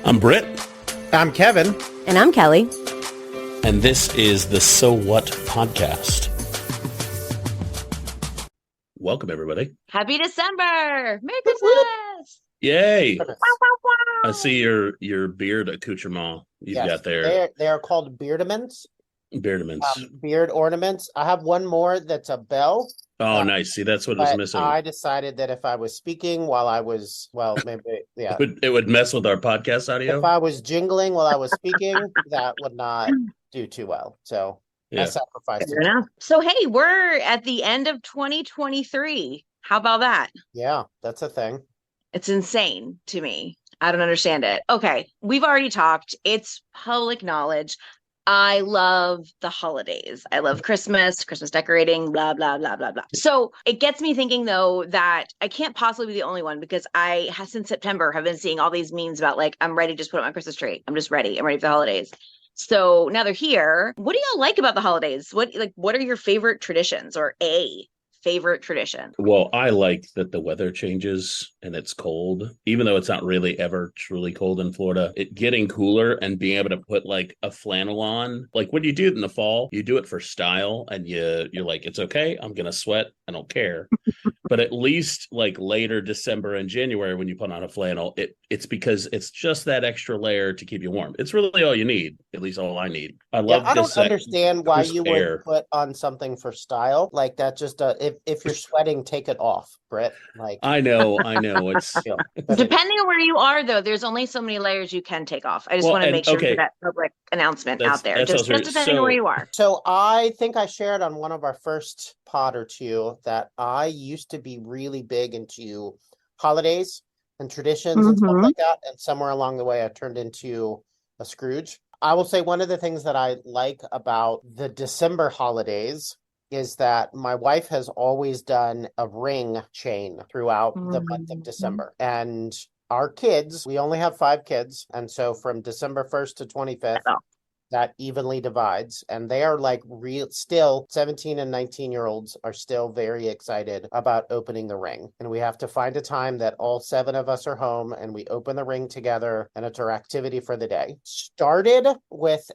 I'm Britt. I'm Kevin. And I'm Kelly. And this is the So What podcast. Welcome, everybody. Happy December. Merry Christmas. Yay. Wow, wow, wow. I see your beard accoutrement you've got there. They are called beardaments. Beardaments. Beard ornaments. I have one more that's a bell. Oh, nice. See, that's what was missing. I decided that if I was speaking while I was, maybe, yeah. It would mess with our podcast audio? If I was jingling while I was speaking, that would not do too well. So I sacrificed it. Enough. So, hey, we're at the end of 2023. How about that? Yeah, that's a thing. It's insane to me. I don't understand it. Okay, we've already talked. It's public knowledge. I love the holidays. I love Christmas decorating, blah, blah, blah, blah, blah. So it gets me thinking, though, that I can't possibly be the only one because I, since September, have been seeing all these memes about, like, I'm ready to just put up my Christmas tree. I'm just ready. I'm ready for the holidays. So now they're here. What do y'all like about the holidays? What are your favorite traditions, or a favorite tradition? Well, I like that the weather changes and it's cold, even though it's not really ever truly cold in Florida. It getting cooler and being able to put like a flannel on. Like when you do it in the fall, you do it for style and you're like, it's okay. I'm going to sweat. I don't care. But at least like later December and January, when you put on a flannel, it's because it's just that extra layer to keep you warm. It's really all you need, at least all I need. I don't understand why you would put on something for style like that. Just if you're sweating, take it off, Britt. Like I know. It's depending on where you are, though. There's only so many layers you can take off. I just want to make sure for that public announcement out there. Just depending on where you are. So I think I shared on one of our first pod or two that I used to be really big into holidays and traditions and stuff like that. And somewhere along the way, I turned into a Scrooge. I will say one of the things that I like about the December holidays is that my wife has always done a ring chain throughout the month of December. And our kids, we only have 5 kids. And so from December 1st to 25th, that evenly divides, and they are like still 17 and 19-year-olds are still very excited about opening the ring. And we have to find a time that all 7 of us are home and we open the ring together, and it's our activity for the day. Started with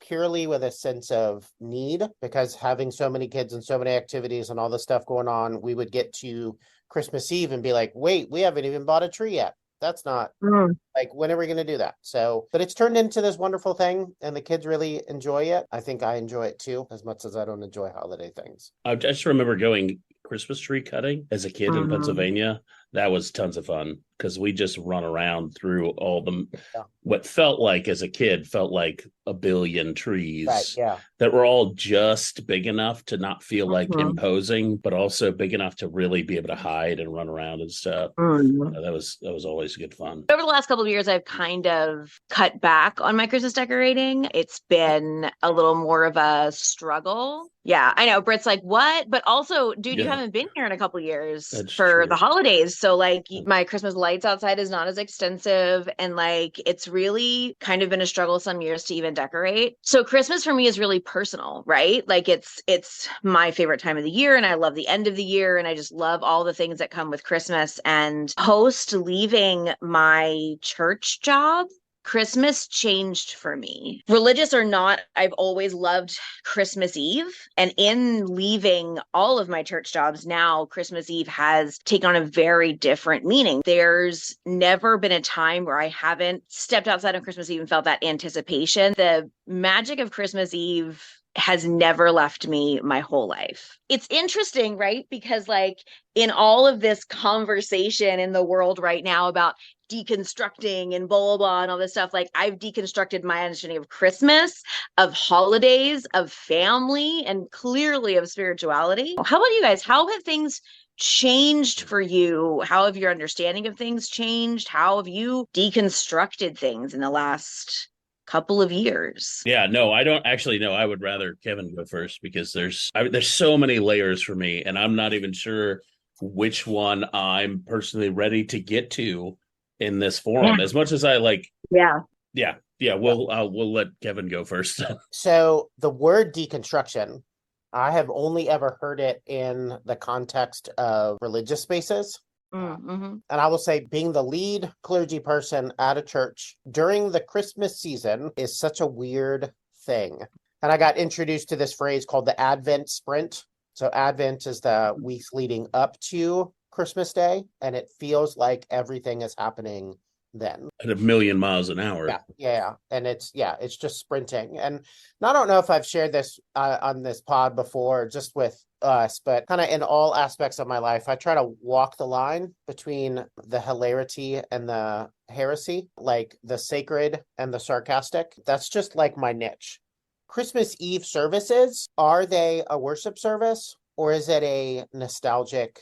purely with a sense of need, because having so many kids and so many activities and all the stuff going on, we would get to Christmas Eve and be like, wait, we haven't even bought a tree yet. That's not like, when are we going to do that? So, but it's turned into this wonderful thing and the kids really enjoy it. I think I enjoy it too, as much as I don't enjoy holiday things. I just remember going Christmas tree cutting as a kid in Pennsylvania. That was tons of fun because we just run around through all what felt like as a kid felt like a billion trees that were all just big enough to not feel like imposing, but also big enough to really be able to hide and run around and stuff. That was always good fun. Over the last couple of years, I've kind of cut back on my Christmas decorating. It's been a little more of a struggle. Yeah, I know. Britt's like, what? But also, dude, you haven't been here in a couple of years for the holidays. So like my Christmas lights outside is not as extensive. And like, it's really kind of been a struggle some years to even decorate. So Christmas for me is really personal, right? Like it's my favorite time of the year. And I love the end of the year. And I just love all the things that come with Christmas. And post leaving my church job, Christmas changed for me. Religious or not, I've always loved Christmas Eve. And in leaving all of my church jobs, now Christmas Eve has taken on a very different meaning. There's never been a time where I haven't stepped outside on Christmas Eve and felt that anticipation. The magic of Christmas Eve has never left me my whole life. It's interesting, right? Because like in all of this conversation in the world right now about deconstructing and blah, blah, blah, and all this stuff, like I've deconstructed my understanding of Christmas, of holidays, of family, and clearly of spirituality. How about you guys? How have things changed for you? How have your understanding of things changed? How have you deconstructed things in the last couple of years? Yeah, no, I don't actually know. I would rather Kevin go first because there's so many layers for me, and I'm not even sure which one I'm personally ready to get to in this forum. As much as I like, we'll let Kevin go first. So the word deconstruction, I have only ever heard it in the context of religious spaces. Mm-hmm. And I will say, being the lead clergy person at a church during the Christmas season is such a weird thing. And I got introduced to this phrase called the Advent sprint. So Advent is the weeks leading up to Christmas Day, and it feels like everything is happening then. At a million miles an hour. Yeah. And it's just sprinting. And I don't know if I've shared this on this pod before, just with us, but kind of in all aspects of my life, I try to walk the line between the hilarity and the heresy, like the sacred and the sarcastic. That's just like my niche. Christmas Eve services, are they a worship service or is it a nostalgic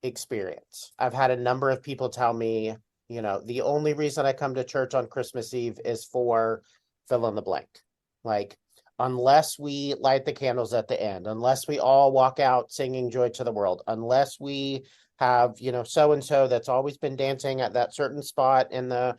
experience? I've had a number of people tell me, the only reason I come to church on Christmas Eve is for fill in the blank. Like, unless we light the candles at the end, unless we all walk out singing Joy to the World, unless we have, so-and-so that's always been dancing at that certain spot in the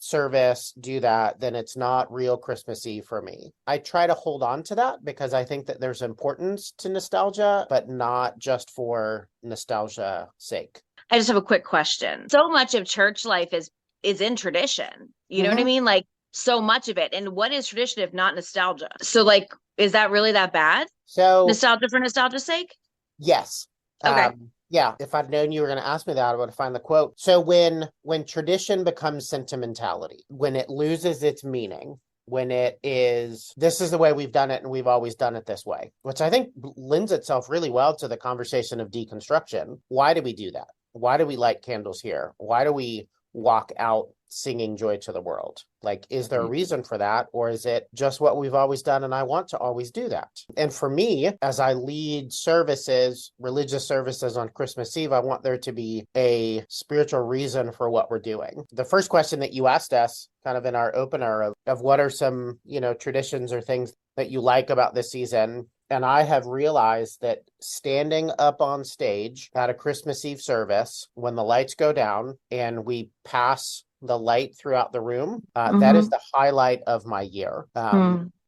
service do that, then it's not real Christmas Eve for me. I try to hold on to that because I think that there's importance to nostalgia, but not just for nostalgia's sake. I just have a quick question. So much of church life is in tradition. You know what I mean? Like, so much of it. And what is tradition if not nostalgia? So like, is that really that bad? So nostalgia for nostalgia's sake? Yes. Okay. Yeah, if I'd known you were going to ask me that, I would have found the quote. So when tradition becomes sentimentality, when it loses its meaning, when it is, this is the way we've done it and we've always done it this way, which I think lends itself really well to the conversation of deconstruction. Why do we do that? Why do we light candles here? Why do we walk out singing Joy to the World? Like, is there a reason for that? Or is it just what we've always done and I want to always do that? And for me, as I lead services, religious services on Christmas Eve, I want there to be a spiritual reason for what we're doing. The first question that you asked us kind of in our opener of what are some, traditions or things that you like about this season. And I have realized that standing up on stage at a Christmas Eve service, when the lights go down and we pass the light throughout the room, that is the highlight of my year.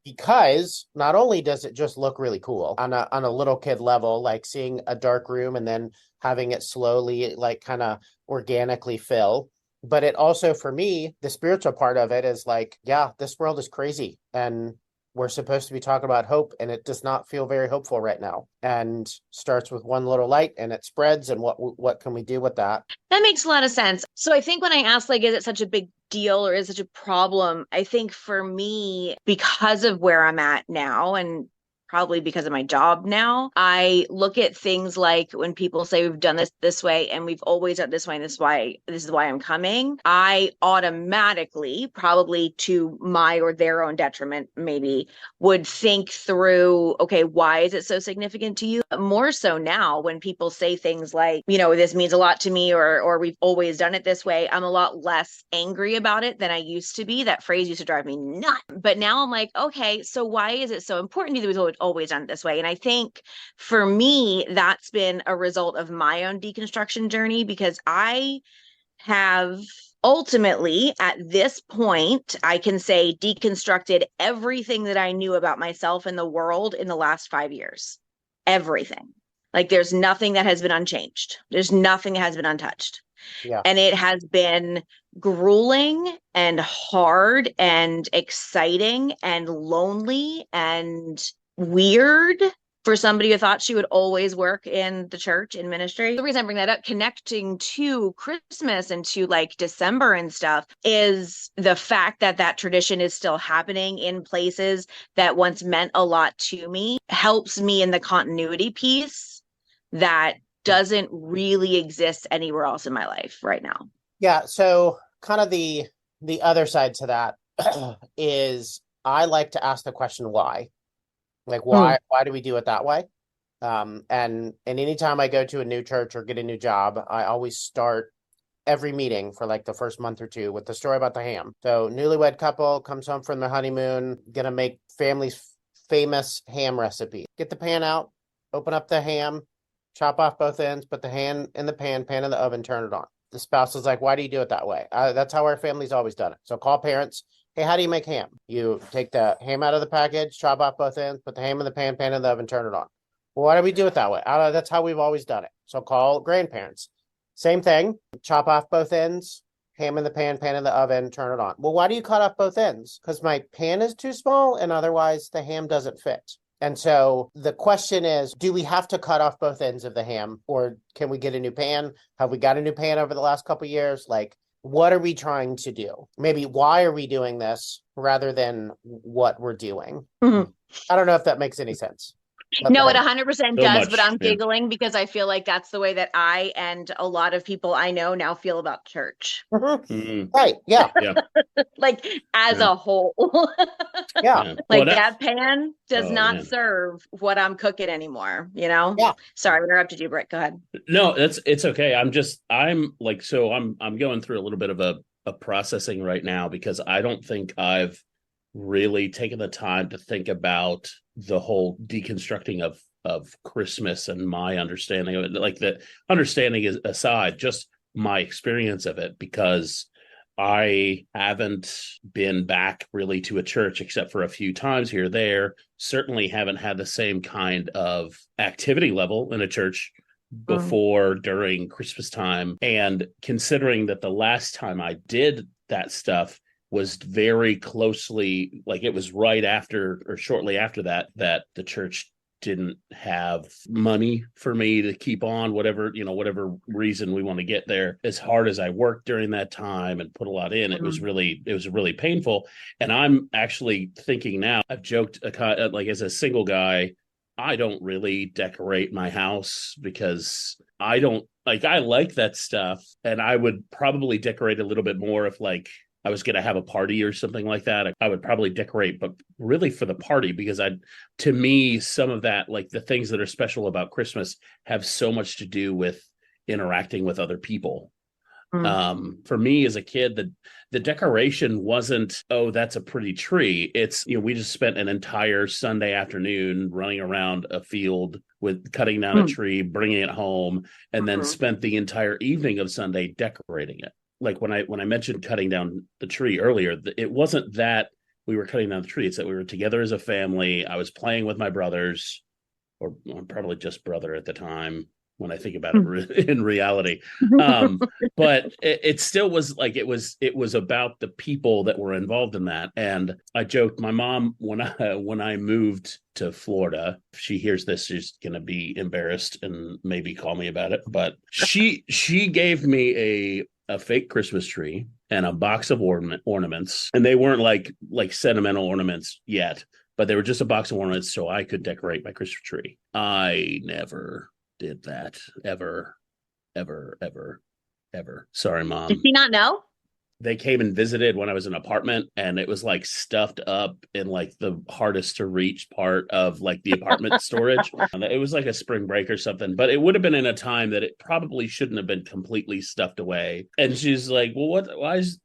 Because not only does it just look really cool on a little kid level, like seeing a dark room and then having it slowly, like kind of organically fill, but it also, for me, the spiritual part of it is like, yeah, this world is crazy. And we're supposed to be talking about hope, and it does not feel very hopeful right now. And starts with one little light, and it spreads. And what can we do with that? That makes a lot of sense. So I think when I asked, like, is it such a big deal or is it such a problem? I think for me, because of where I'm at now, and probably because of my job now, I look at things like when people say we've done this way and we've always done this way and this is why I'm coming. I automatically, probably to my or their own detriment, maybe, would think through, okay, why is it so significant to you? More so now when people say things like, this means a lot to me or we've always done it this way, I'm a lot less angry about it than I used to be. That phrase used to drive me nuts. But now I'm like, okay, so why is it so important to you that we've always done it this way? And I think for me, that's been a result of my own deconstruction journey, because I have ultimately, at this point, I can say deconstructed everything that I knew about myself and the world in the last 5 years. Everything. Like, there's nothing that has been unchanged. There's nothing that has been untouched. Yeah. And it has been grueling and hard and exciting and lonely and weird for somebody who thought she would always work in the church, in ministry. The reason I bring that up, connecting to Christmas and to like December and stuff, is the fact that that tradition is still happening in places that once meant a lot to me, helps me in the continuity piece that doesn't really exist anywhere else in my life right now. Yeah. So kind of the other side to that is I like to ask the question, why? Like, why do we do it that way? And anytime I go to a new church or get a new job, I always start every meeting for like the first month or two with the story about the ham. So newlywed couple comes home from their honeymoon, gonna make family's famous ham recipe. Get the pan out, open up the ham, chop off both ends, put the ham in the pan in the oven, turn it on. The spouse is like, why do you do it that way? That's how our family's always done it. So call parents. Hey, how do you make ham? You take the ham out of the package, chop off both ends, put the ham in the pan in the oven, turn it on. Well, why do we do it that way? That's how we've always done it. So call grandparents. Same thing. Chop off both ends, ham in the pan in the oven, turn it on. Well, why do you cut off both ends? Because my pan is too small and otherwise the ham doesn't fit. And so the question is, do we have to cut off both ends of the ham, or can we get a new pan? Have we got a new pan over the last couple of years? Like, what are we trying to do? Maybe why are we doing this rather than what we're doing? Mhm. I don't know if that makes any sense. No, it 100% So does, but much, I'm yeah. giggling because I feel like that's the way that I and a lot of people I know now feel about church. Mhm. Right. Yeah. Yeah. Like as Yeah. a whole. Yeah. Yeah. Like Well, that pan does oh, not man. serve what I'm cooking anymore, you know? Yeah. Sorry, I interrupted you, Britt. Go ahead. No, it's okay. I'm going through a little bit of a processing right now because I don't think I've really taken the time to think about the whole deconstructing of Christmas and my understanding of it. Like the understanding is aside, just my experience of it, because I haven't been back really to a church except for a few times here or there. Certainly haven't had the same kind of activity level in a church before, during Christmas time. And considering that the last time I did that stuff was very closely, like it was right after or shortly after that the church didn't have money for me to keep on, whatever reason we want to get there. As hard as I worked during that time and put a lot in, it was really painful. And I'm actually thinking now, I've joked, like, as a single guy, I don't really decorate my house because I like that stuff, and I would probably decorate a little bit more if, like, I was going to have a party or something like that. I would probably decorate, but really for the party, because to me, some of that, like the things that are special about Christmas, have so much to do with interacting with other people. For me as a kid, the decoration wasn't, oh, that's a pretty tree. It's, we just spent an entire Sunday afternoon running around a field with cutting down a tree, bringing it home, and then spent the entire evening of Sunday decorating it. Like when I mentioned cutting down the tree earlier, it wasn't that we were cutting down the tree. It's that we were together as a family. I was playing with my brothers, or probably just brother at the time when I think about it in reality. But it still was like, it was about the people that were involved in that. And I joked, my mom, when I moved to Florida, if she hears this, she's gonna be embarrassed and maybe call me about it. But she gave me a fake Christmas tree and a box of ornaments, and they weren't like sentimental ornaments yet, but they were just a box of ornaments so I could decorate my Christmas tree. I never did that, ever, ever, ever, ever. Sorry, Mom. Did she not know? They came and visited when I was in an apartment, and it was like stuffed up in like the hardest to reach part of like the apartment storage. It was like a spring break or something, but it would have been in a time that it probably shouldn't have been completely stuffed away. And she's like, well, why is,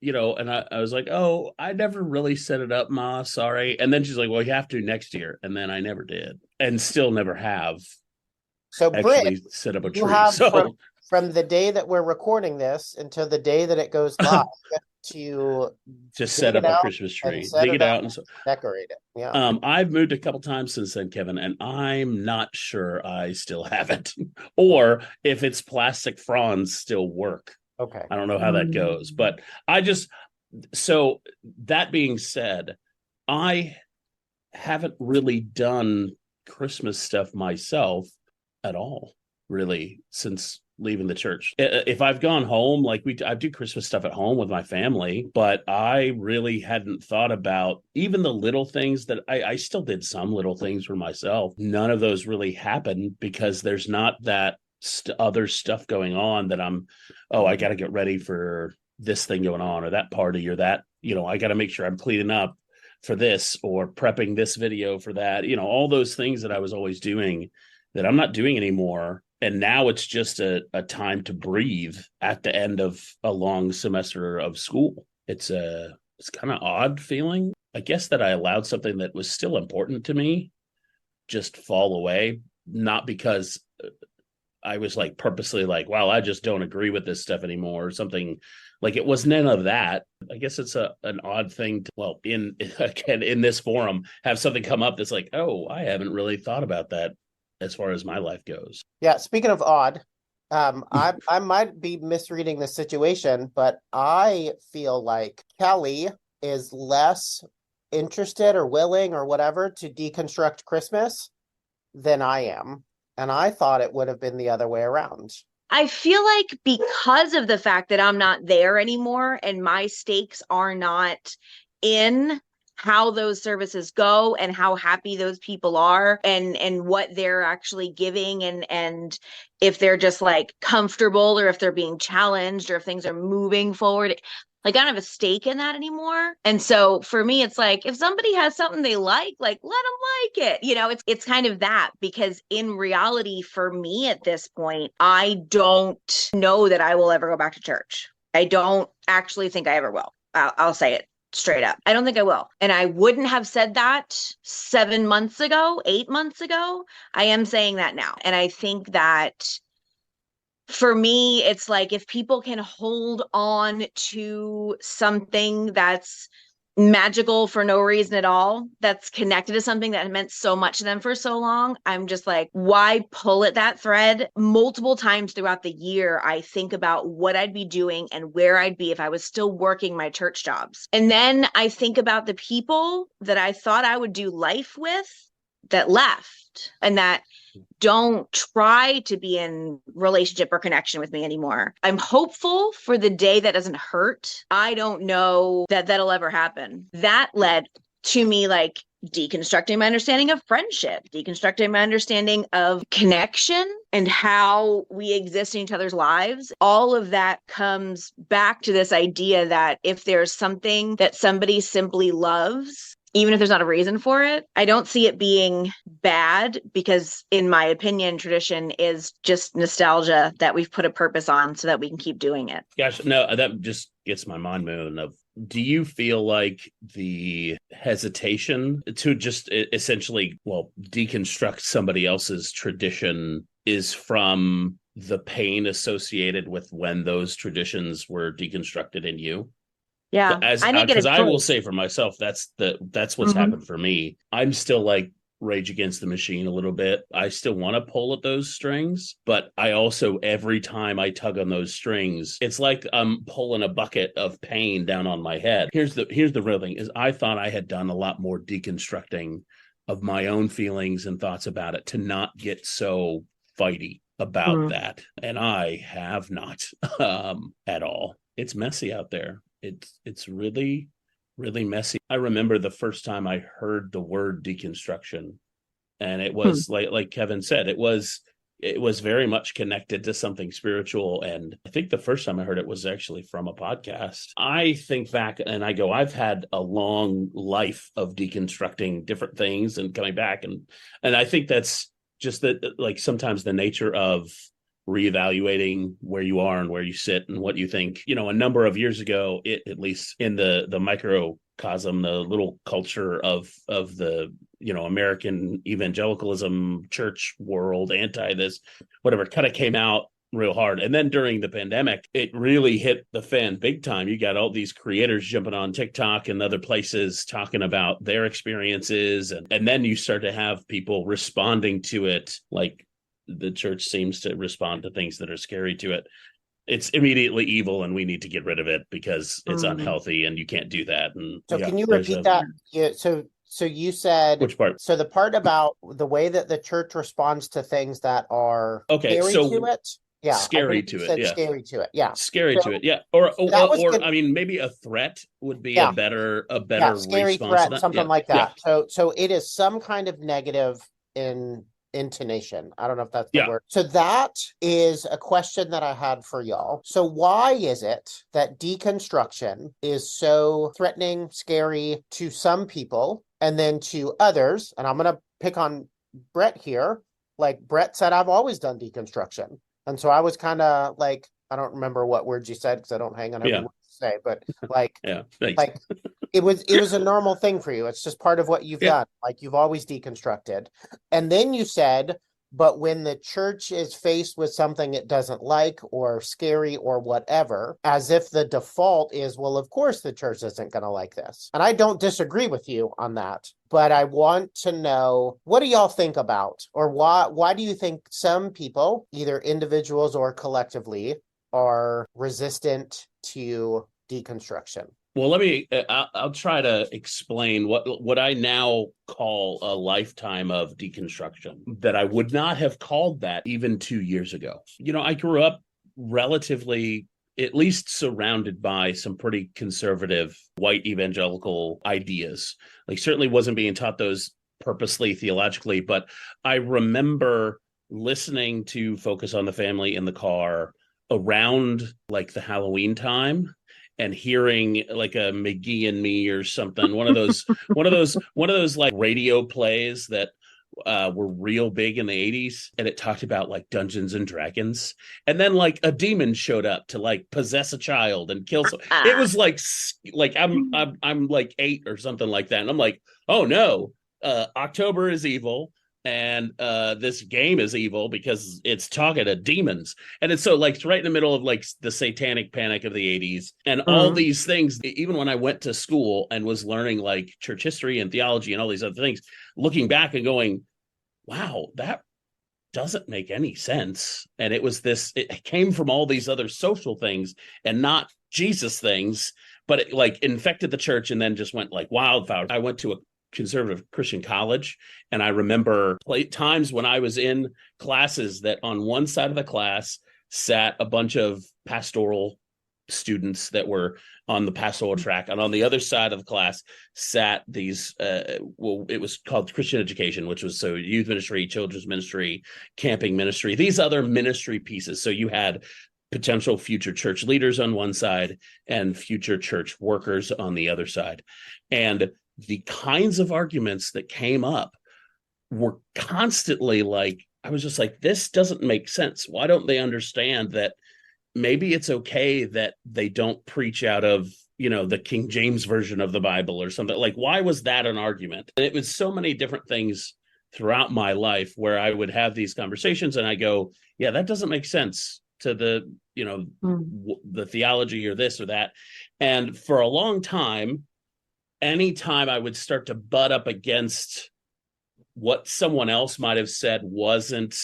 and I was like, oh, I never really set it up, Ma, sorry. And then she's like, well, you have to next year. And then I never did, and still never have So actually Britt, set up a you tree. have So from the day that we're recording this until the day that it goes live to just dig set up it a out Christmas and tree, set dig it it out, up, and so decorate it. Yeah. I've moved a couple times since then, Kevin, and I'm not sure I still have it, or if its plastic fronds still work. Okay. I don't know how that goes, but so that being said, I haven't really done Christmas stuff myself at all, really, since leaving the church. If I've gone home, like I do Christmas stuff at home with my family, but I really hadn't thought about even the little things that I still did some little things for myself. None of those really happened because there's not that other stuff going on that I got to get ready for this thing going on or that party or that, I got to make sure I'm cleaning up for this or prepping this video for that, all those things that I was always doing that I'm not doing anymore. And now it's just a time to breathe at the end of a long semester of school. It's kind of odd feeling, I guess, that I allowed something that was still important to me just fall away, not because I was like purposely like, wow, I just don't agree with this stuff anymore or something. Like, it was none of that. I guess it's an odd thing to, in this forum, have something come up that's like, oh, I haven't really thought about that as far as my life goes. Yeah. Speaking of odd, I might be misreading the situation, but I feel like Kelly is less interested or willing or whatever to deconstruct Christmas than I am. And I thought it would have been the other way around. I feel like because of the fact that I'm not there anymore and my stakes are not in how those services go and how happy those people are and what they're actually giving and if they're just like comfortable or if they're being challenged or if things are moving forward. Like I don't have a stake in that anymore. And so for me, it's like if somebody has something they like let them like it. You know, it's kind of that because in reality, for me at this point, I don't know that I will ever go back to church. I don't actually think I ever will. I'll say it straight up. I don't think I will. And I wouldn't have said that 7 months ago, 8 months ago. I am saying that now. And I think that for me, it's like if people can hold on to something that's magical for no reason at all, that's connected to something that meant so much to them for so long, I'm just like, why pull at that thread? Multiple times throughout the year, I think about what I'd be doing and where I'd be if I was still working my church jobs. And then I think about the people that I thought I would do life with that left and that don't try to be in relationship or connection with me anymore. I'm hopeful for the day that doesn't hurt. I don't know that that'll ever happen. That led to me like deconstructing my understanding of friendship, deconstructing my understanding of connection and how we exist in each other's lives. All of that comes back to this idea that if there's something that somebody simply loves, even if there's not a reason for it, I don't see it being bad because, in my opinion, tradition is just nostalgia that we've put a purpose on so that we can keep doing it. Gosh, no, that just gets my mind moving. Do you feel like the hesitation to just essentially, deconstruct somebody else's tradition is from the pain associated with when those traditions were deconstructed in you? Yeah, I didn't get a Because I will choice. say for myself, that's what's happened for me. I'm still like Rage Against the Machine a little bit. I still want to pull at those strings, but I also every time I tug on those strings, it's like I'm pulling a bucket of pain down on my head. Here's the real thing: is I thought I had done a lot more deconstructing of my own feelings and thoughts about it to not get so fighty about that, and I have not at all. It's messy out there. It's really, really messy. I remember the first time I heard the word deconstruction, and it was like Kevin said, it was very much connected to something spiritual. And I think the first time I heard it was actually from a podcast. I think back and I go, I've had a long life of deconstructing different things and coming back, and I think that's just that, like sometimes the nature of reevaluating where you are and where you sit and what you think. A number of years ago, at least in the microcosm, the little culture of the American evangelicalism church world, anti this whatever, kind of came out real hard. And then during the pandemic, it really hit the fan big time. You got all these creators jumping on TikTok and other places talking about their experiences, and then you start to have people responding to it like the church seems to respond to things that are scary to it. It's immediately evil and we need to get rid of it because it's unhealthy and you can't do that. And so can you repeat that? Yeah, so you said which part? So the part about the way that the church responds to things that are scary to it. Yeah, scary to it. Yeah, scary to it. Yeah, scary to it. Yeah, or I mean, maybe a threat would be a better scary response threat, to that. something like that. So it is some kind of negative intonation. I don't know if that's the word. So that is a question that I had for y'all. So why is it that deconstruction is so threatening, scary to some people, and then to others? And I'm going to pick on Brett here. Like Brett said, I've always done deconstruction. And so I was kind of like, I don't remember what words you said because I don't hang on every word you say, but like, like it was a normal thing for you. It's just part of what you've done. Like you've always deconstructed. And then you said, but when the church is faced with something it doesn't like or scary or whatever, as if the default is, well, of course the church isn't going to like this. And I don't disagree with you on that. but I want to know, what do y'all think about, or why do you think some people, either individuals or collectively, are resistant to deconstruction? Well, I'll try to explain what I now call a lifetime of deconstruction that I would not have called that even 2 years ago. I grew up relatively, at least surrounded by some pretty conservative white evangelical ideas. Like, certainly wasn't being taught those purposely theologically, but I remember listening to Focus on the Family in the car around like the Halloween time, and hearing like a McGee and Me or something, one of those like radio plays that were real big in the 80s, and it talked about like Dungeons and Dragons, and then like a demon showed up to like possess a child and kill some. It was like I'm like 8 or something like that, and I'm like, oh no, October is evil, and this game is evil because it's talking to demons. And it's so like it's right in the middle of like the satanic panic of the 80s, and all these things. Even when I went to school and was learning like church history and theology and all these other things, looking back and going, wow, that doesn't make any sense. And it came from all these other social things and not Jesus things, but it like infected the church and then just went like wildfire. I went to a conservative Christian college, and I remember times when I was in classes that on one side of the class sat a bunch of pastoral students that were on the pastoral track, and on the other side of the class sat these it was called Christian education, which was so youth ministry, children's ministry, camping ministry, these other ministry pieces. So you had potential future church leaders on one side and future church workers on the other side. And the kinds of arguments that came up were constantly like, I was just like, this doesn't make sense. Why don't they understand that maybe it's okay that they don't preach out of, the King James version of the Bible or something? Like, why was that an argument? And it was so many different things throughout my life where I would have these conversations and I go, yeah, that doesn't make sense to the, the theology or this or that. And for a long time, anytime I would start to butt up against what someone else might have said wasn't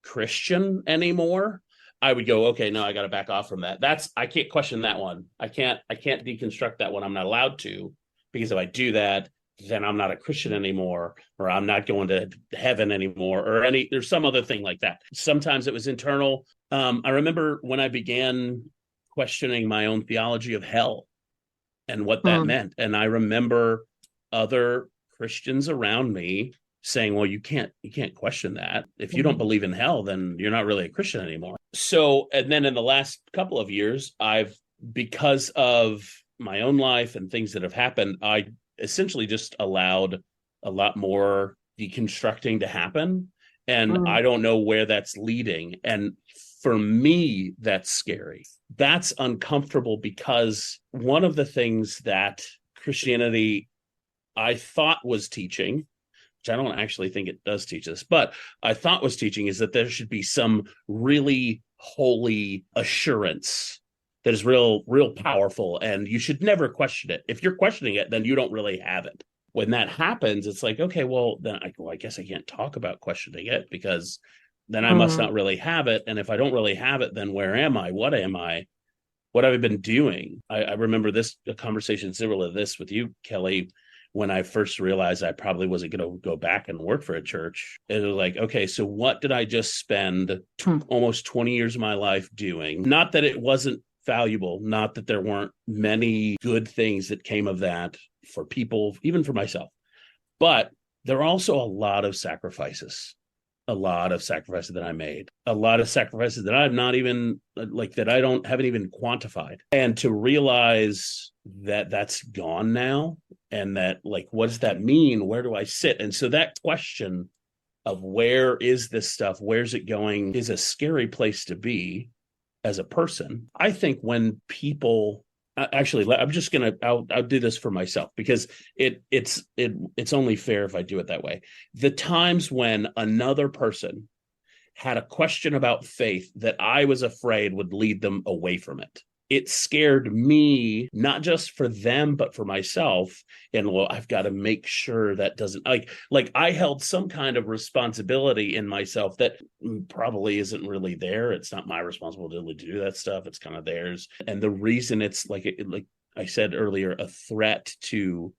Christian anymore, I would go, okay, no, I got to back off from that. I can't question that one. I can't deconstruct that one. I'm not allowed to, because if I do that, then I'm not a Christian anymore, or I'm not going to heaven anymore, or there's some other thing like that. Sometimes it was internal. I remember when I began questioning my own theology of hell and what that meant. And I remember other Christians around me saying, well, you can't question that. If you don't believe in hell, then you're not really a Christian anymore. So, and then in the last couple of years, because of my own life and things that have happened, I essentially just allowed a lot more deconstructing to happen. And I don't know where that's leading. And for me, that's scary. That's uncomfortable, because one of the things that Christianity, I thought, was teaching, which I don't actually think it does teach this, but I thought was teaching, is that there should be some really holy assurance that is real powerful, and you should never question it. If you're questioning it, then you don't really have it. When that happens, it's like, okay, well, then I guess I can't talk about questioning it, because then I must not really have it. And if I don't really have it, then where am I? What am I? What have I been doing? I remember a conversation similar to this with you, Kelly, when I first realized I probably wasn't going to go back and work for a church. It was like, okay, so what did I just spend almost 20 years of my life doing? Not that it wasn't valuable, not that there weren't many good things that came of that for people, even for myself, but there are also a lot of sacrifices that I made, a lot of sacrifices that I'm not even that I haven't even quantified. And to realize that that's gone now, and that what does that mean? Where do I sit? And so that question of where is this stuff? Where's it going? Is a scary place to be as a person. I think when people actually, I'll do this for myself, because it's only fair if I do it that way. The times when another person had a question about faith that I was afraid would lead them away from it, it scared me, not just for them, but for myself. And well, I've got to make sure that doesn't like I held some kind of responsibility in myself that probably isn't really there. It's not my responsibility to do that stuff. It's kind of theirs. And the reason it's like I said earlier, a threat to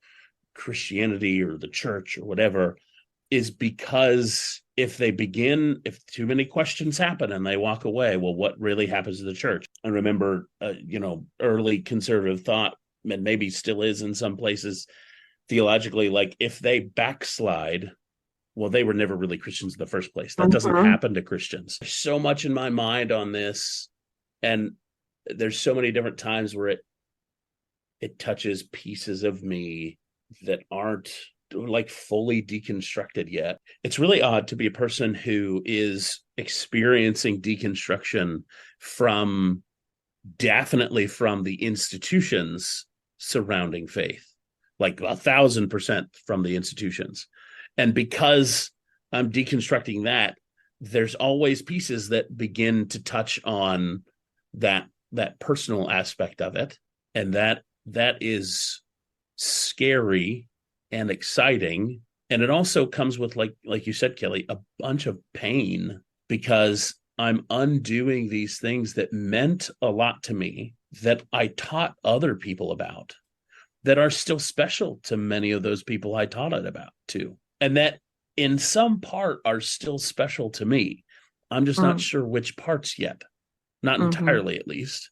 Christianity or the church or whatever is because if too many questions happen and they walk away, well, what really happens to the church? I remember, early conservative thought, and maybe still is in some places theologically, like if they backslide, well, they were never really Christians in the first place. That doesn't happen to Christians. There's so much in my mind on this, and there's so many different times where it touches pieces of me that aren't like fully deconstructed yet. It's really odd to be a person who is experiencing deconstruction definitely from the institutions surrounding faith, like 1,000% from the institutions. And because I'm deconstructing that, there's always pieces that begin to touch on that personal aspect of it. And that is scary and exciting. And it also comes with, like you said, Kelly, a bunch of pain, because I'm undoing these things that meant a lot to me, that I taught other people about, that are still special to many of those people I taught it about too. And that in some part are still special to me. I'm just not sure which parts yet. Not entirely, at least.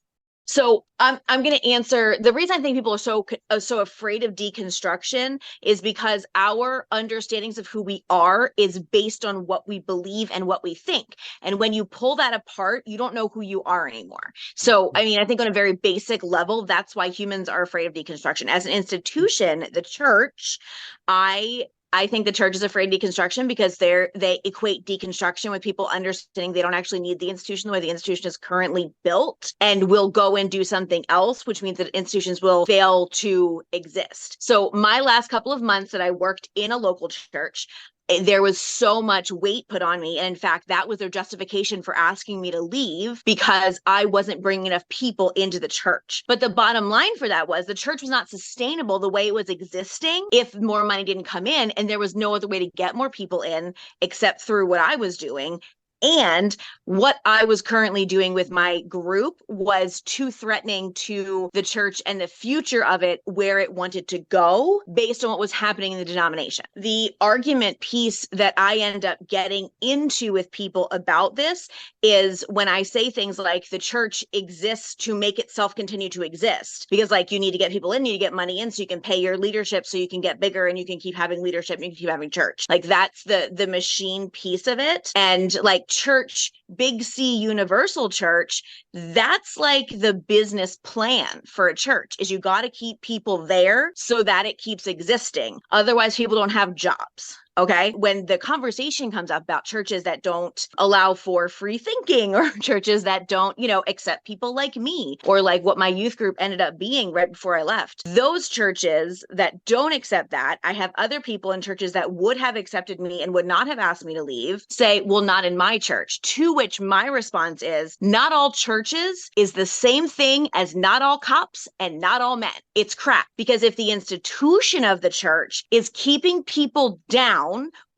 So I'm going to answer. The reason I think people are so afraid of deconstruction is because our understandings of who we are is based on what we believe and what we think. And when you pull that apart, you don't know who you are anymore. So, I mean, I think on a very basic level, that's why humans are afraid of deconstruction. As an institution, the church, I think the church is afraid of deconstruction because they equate deconstruction with people understanding they don't actually need the institution the way the institution is currently built, and will go and do something else, which means that institutions will fail to exist. So my last couple of months that I worked in a local church, there was so much weight put on me. And in fact, that was their justification for asking me to leave, because I wasn't bringing enough people into the church. But the bottom line for that was the church was not sustainable the way it was existing if more money didn't come in, and there was no other way to get more people in except through what I was doing. And what I was currently doing with my group was too threatening to the church and the future of it, where it wanted to go based on what was happening in the denomination. The argument piece that I end up getting into with people about this is when I say things like the church exists to make itself continue to exist, because like you need to get people in, you need to get money in so you can pay your leadership so you can get bigger and you can keep having leadership and you can keep having church. Like that's the machine piece of it. And like church, big C universal church, that's like the business plan for a church, is you got to keep people there so that it keeps existing. Otherwise, people don't have jobs. Okay. When the conversation comes up about churches that don't allow for free thinking, or churches that don't, accept people like me, or like what my youth group ended up being right before I left, those churches that don't accept that, I have other people in churches that would have accepted me and would not have asked me to leave say, well, not in my church. To which my response is, not all churches is the same thing as not all cops and not all men. It's crap. Because if the institution of the church is keeping people down,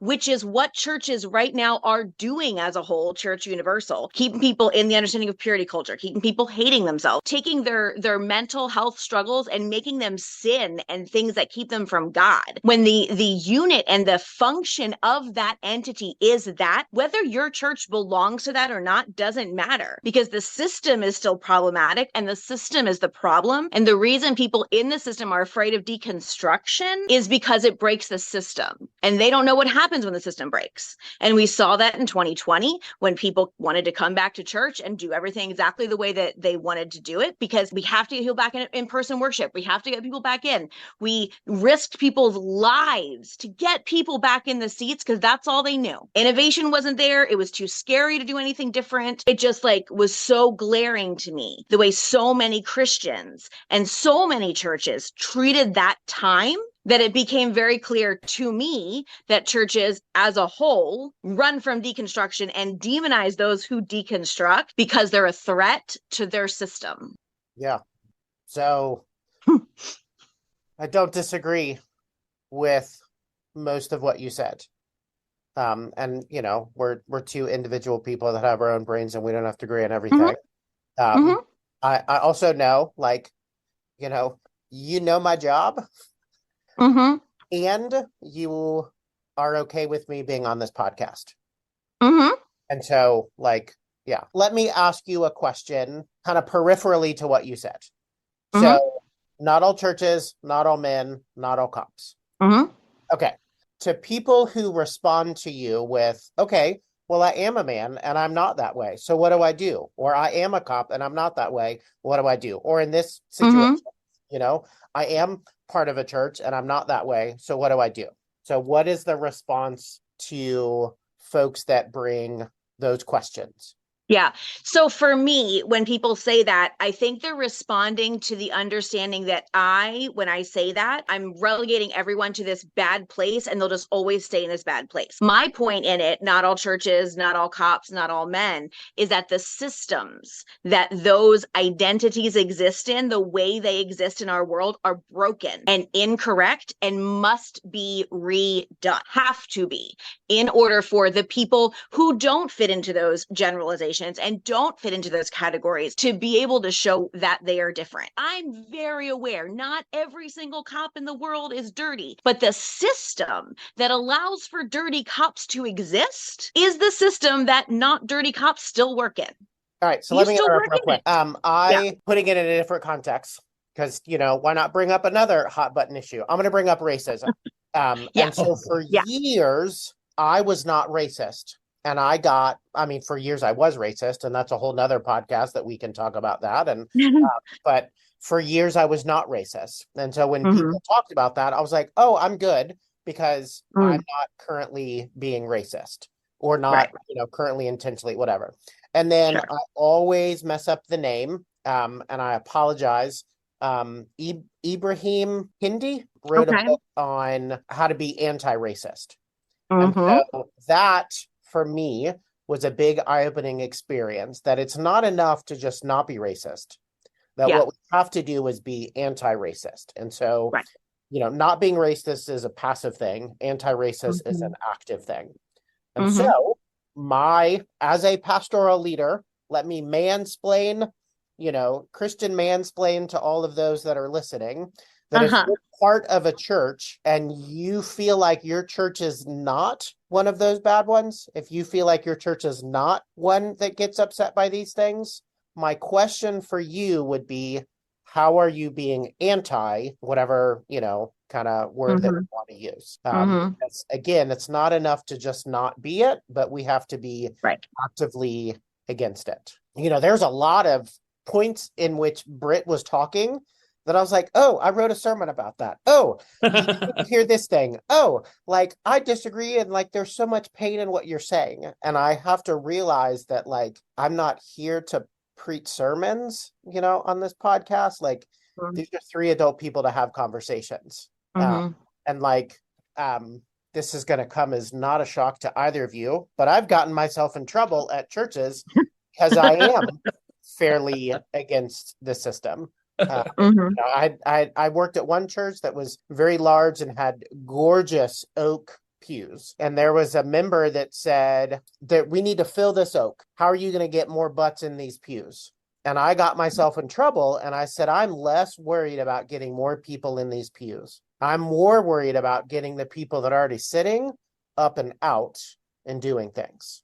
which is what churches right now are doing as a whole, church universal, keeping people in the understanding of purity culture, keeping people hating themselves, taking their mental health struggles and making them sin and things that keep them from God. When the unit and the function of that entity is that, whether your church belongs to that or not doesn't matter, because the system is still problematic and the system is the problem. And the reason people in the system are afraid of deconstruction is because it breaks the system, and they don't know what happens when the system breaks. And we saw that in 2020 when people wanted to come back to church and do everything exactly the way that they wanted to do it, because we have to get people back in in-person worship. We have to get people back in. We risked people's lives to get people back in the seats because that's all they knew. Innovation wasn't there. It was too scary to do anything different. It just was so glaring to me the way so many Christians and so many churches treated that time, that it became very clear to me that churches as a whole run from deconstruction and demonize those who deconstruct because they're a threat to their system. Yeah. So I don't disagree with most of what you said. And we're two individual people that have our own brains and we don't have to agree on everything. Mm-hmm. I also know, like, you know, my job Mm-hmm. and you are okay with me being on this podcast. Mm-hmm. And so, like, yeah, let me ask you a question kind of peripherally to what you said. Mm-hmm. So, not all churches, not all men, not all cops. Mm-hmm. Okay. To people who respond to you with, okay, well, I am a man and I'm not that way. So what do I do? Or I am a cop and I'm not that way. What do I do? Or in this situation, Mm-hmm. I am part of a church and I'm not that way. So what do I do? So what is the response to folks that bring those questions? Yeah. So for me, when people say that, I think they're responding to the understanding that when I say that, I'm relegating everyone to this bad place and they'll just always stay in this bad place. My point in it, not all churches, not all cops, not all men, is that the systems that those identities exist in, the way they exist in our world, are broken and incorrect and must be redone, have to be, in order for the people who don't fit into those generalizations and don't fit into those categories to be able to show that they are different. I'm very aware not every single cop in the world is dirty, but the system that allows for dirty cops to exist is the system that not dirty cops still work in. All right, so You let me still interrupt work real in quick. it. Yeah. Putting it in a different context, because why not bring up another hot button issue? I'm going to bring up racism. Yeah. And so for Yeah. years, I was not racist. And for years I was racist, and that's a whole nother podcast that we can talk about that. And but for years I was not racist. And so when Mm-hmm. people talked about that, I was like, oh, I'm good because Mm. I'm not currently being racist or not, Right. currently intentionally, whatever. And then Sure. I always mess up the name, and I apologize. Ibrahim Hindi wrote a Okay. book on how to be anti-racist. And Mm-hmm. so that, for me, was a big eye-opening experience, that it's not enough to just not be racist, that Yeah. what we have to do is be anti-racist. And so, Right. not being racist is a passive thing. Anti-racist is Mm-hmm. an active thing. And Mm-hmm. so, as a pastoral leader, let me mansplain, Christian mansplain to all of those that are listening, that if Uh-huh. you're part of a church and you feel like your church is not one of those bad ones, if you feel like your church is not one that gets upset by these things, my question for you would be, how are you being anti whatever, kind of word that we Mm-hmm. want to use? Mm-hmm. Again, it's not enough to just not be it, but we have to be Right. actively against it. There's a lot of points in which Britt was talking that I was like, oh, I wrote a sermon about that. Oh, you hear this thing. Oh, like I disagree. And like, there's so much pain in what you're saying. And I have to realize that, like, I'm not here to preach sermons, on this podcast. Like, these are three adult people to have conversations. Mm-hmm. And like, this is going to come as not a shock to either of you, but I've gotten myself in trouble at churches because I am fairly against the system. Mm-hmm. I worked at one church that was very large and had gorgeous oak pews. And there was a member that said that we need to fill this oak. How are you going to get more butts in these pews? And I got myself in trouble and I said, I'm less worried about getting more people in these pews. I'm more worried about getting the people that are already sitting up and out and doing things.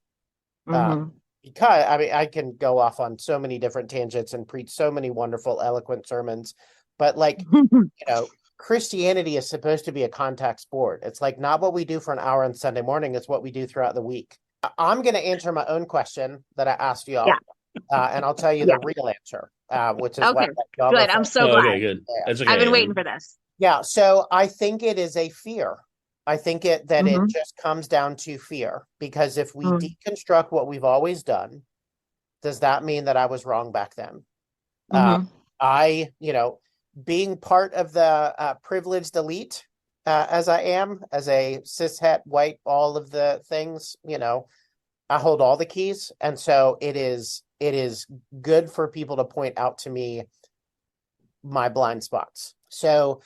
Mm-hmm. Because I can go off on so many different tangents and preach so many wonderful, eloquent sermons, but like, Christianity is supposed to be a contact sport. It's like not what we do for an hour on Sunday morning, it's what we do throughout the week. I'm going to answer my own question that I asked y'all. Yeah. And I'll tell you Yeah. the real answer, which is Okay. y'all Good. I'm so glad. Okay, good. That's okay. I've been waiting for this. Yeah, so I think it is a fear. I think it Mm-hmm. just comes down to fear, because if we Mm-hmm. deconstruct what we've always done, does that mean that I was wrong back then? Mm-hmm. I, being part of the privileged elite, as I am, as a cishet white, all of the things, I hold all the keys. And so it is good for people to point out to me my blind spots. So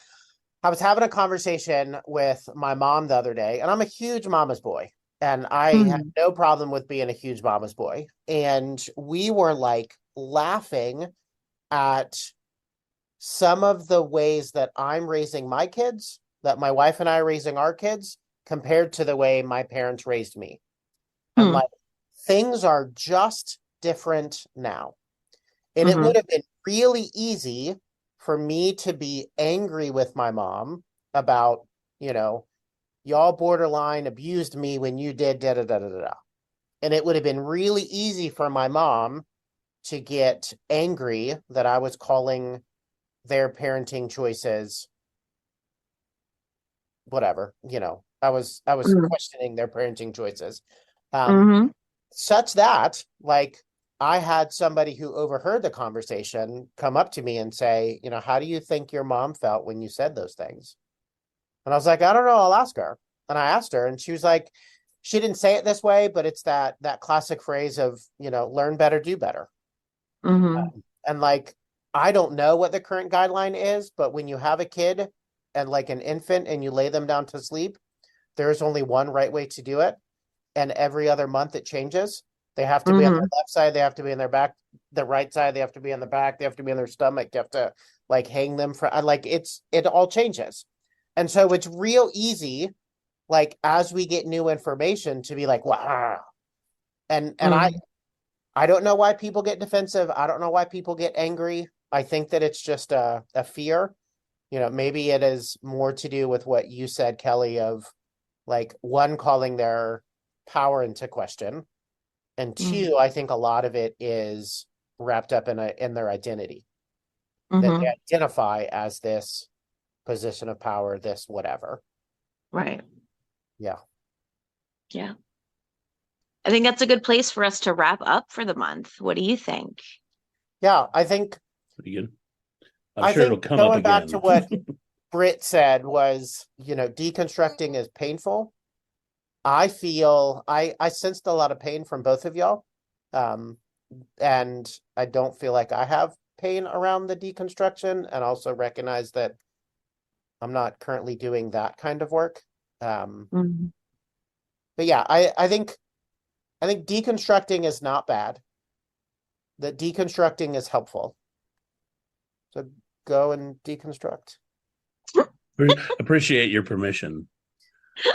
I was having a conversation with my mom the other day, and I'm a huge mama's boy, and I have no problem with being a huge mama's boy. And we were like laughing at some of the ways that I'm raising my kids, that my wife and I are raising our kids, compared to the way my parents raised me. And like, things are just different now. And it would have been really easy for me to be angry with my mom about, y'all borderline abused me when you did da da da da da. And it would have been really easy for my mom to get angry that I was calling their parenting choices whatever. I was questioning their parenting choices. Such that, like, I had somebody who overheard the conversation come up to me and say, how do you think your mom felt when you said those things? And I was like, I don't know, I'll ask her. And I asked her, and she was like, she didn't say it this way, but it's that classic phrase of, learn better, do better. And like, I don't know what the current guideline is, but when you have a kid and like an infant and you lay them down to sleep, there's only one right way to do it. And every other month it changes. They have to be on their left side. They have to be on their back, the right side. They have to be on the back. They have to be on their stomach. You have to like hang them for like, it all changes. And so it's real easy, like, as we get new information to be like, wow. And I don't know why people get defensive. I don't know why people get angry. I think that it's just a fear. Maybe it is more to do with what you said, Kelly, of like, one, calling their power into question. And two, I think a lot of it is wrapped up in their identity. That they identify as this position of power, this whatever. Right. Yeah. Yeah. I think that's a good place for us to wrap up for the month. What do you think? Yeah, I think Pretty good. I sure think it'll come going up back again. to what Britt said was, deconstructing is painful. I feel I sensed a lot of pain from both of y'all. And I don't feel like I have pain around the deconstruction, and also recognize that I'm not currently doing that kind of work. But yeah, I think deconstructing is not bad. That deconstructing is helpful. So go and deconstruct. Appreciate your permission.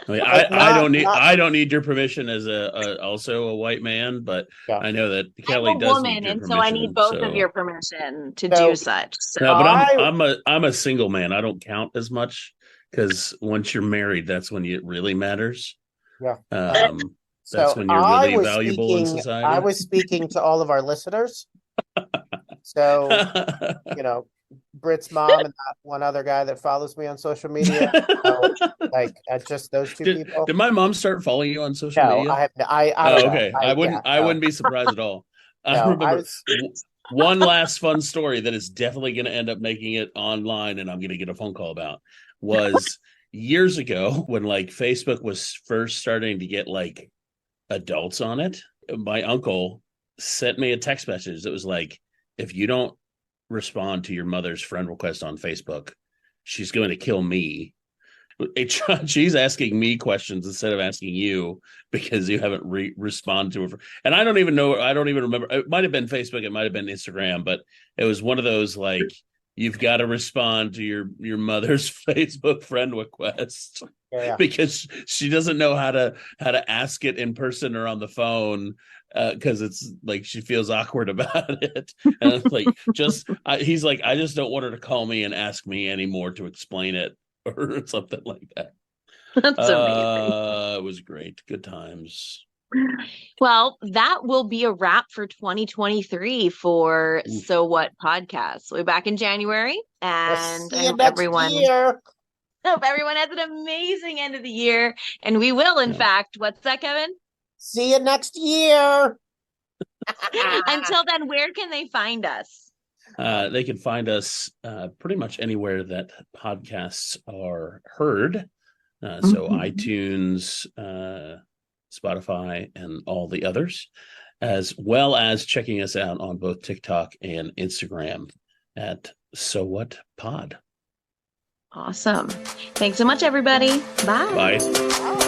I mean, Like, I don't need your permission as also a white man, but yeah. I know that I'm Kelly a does need woman, your and so I need permission. both of So your permission to So- do such. So no, but I- I'm a single man. I don't count as much because once you're married, that's when it really matters. Yeah. That's So when you're I really was valuable in speaking. society. I was speaking to all of our listeners. So Britt's mom and that one other guy that follows me on social media. So, like, just those two people. Did my mom start following you on social No, media? I have. I don't know. Okay. I wouldn't be surprised at all. I No, remember one last fun story that is definitely going to end up making it online, and I'm going to get a phone call about, was years ago when like Facebook was first starting to get like adults on it. My uncle sent me a text message that was like, if you don't respond to your mother's friend request on Facebook, she's going to kill me. She's asking me questions instead of asking you because you haven't responded to her. And I don't even know. I don't even remember. It might have been Facebook. It might have been Instagram, but it was one of those like, you've got to respond to your mother's Facebook friend request. Yeah. Because she doesn't know how to ask it in person or on the phone, because it's like she feels awkward about it. And it's like, he's like, I just don't want her to call me and ask me anymore to explain it or something like that. that's amazing. It was great. Good times. Well, that will be a wrap for 2023 for So What podcast. We'll be back in January, and I hope everyone has an amazing end of the year. And we will, in fact, what's that, Kevin? See you next year. Until then, where can they find us? They can find us pretty much anywhere that podcasts are heard. So iTunes, Spotify, and all the others, as well as checking us out on both TikTok and Instagram at So What Pod. Awesome. Thanks so much, everybody. Bye. Bye. Wow.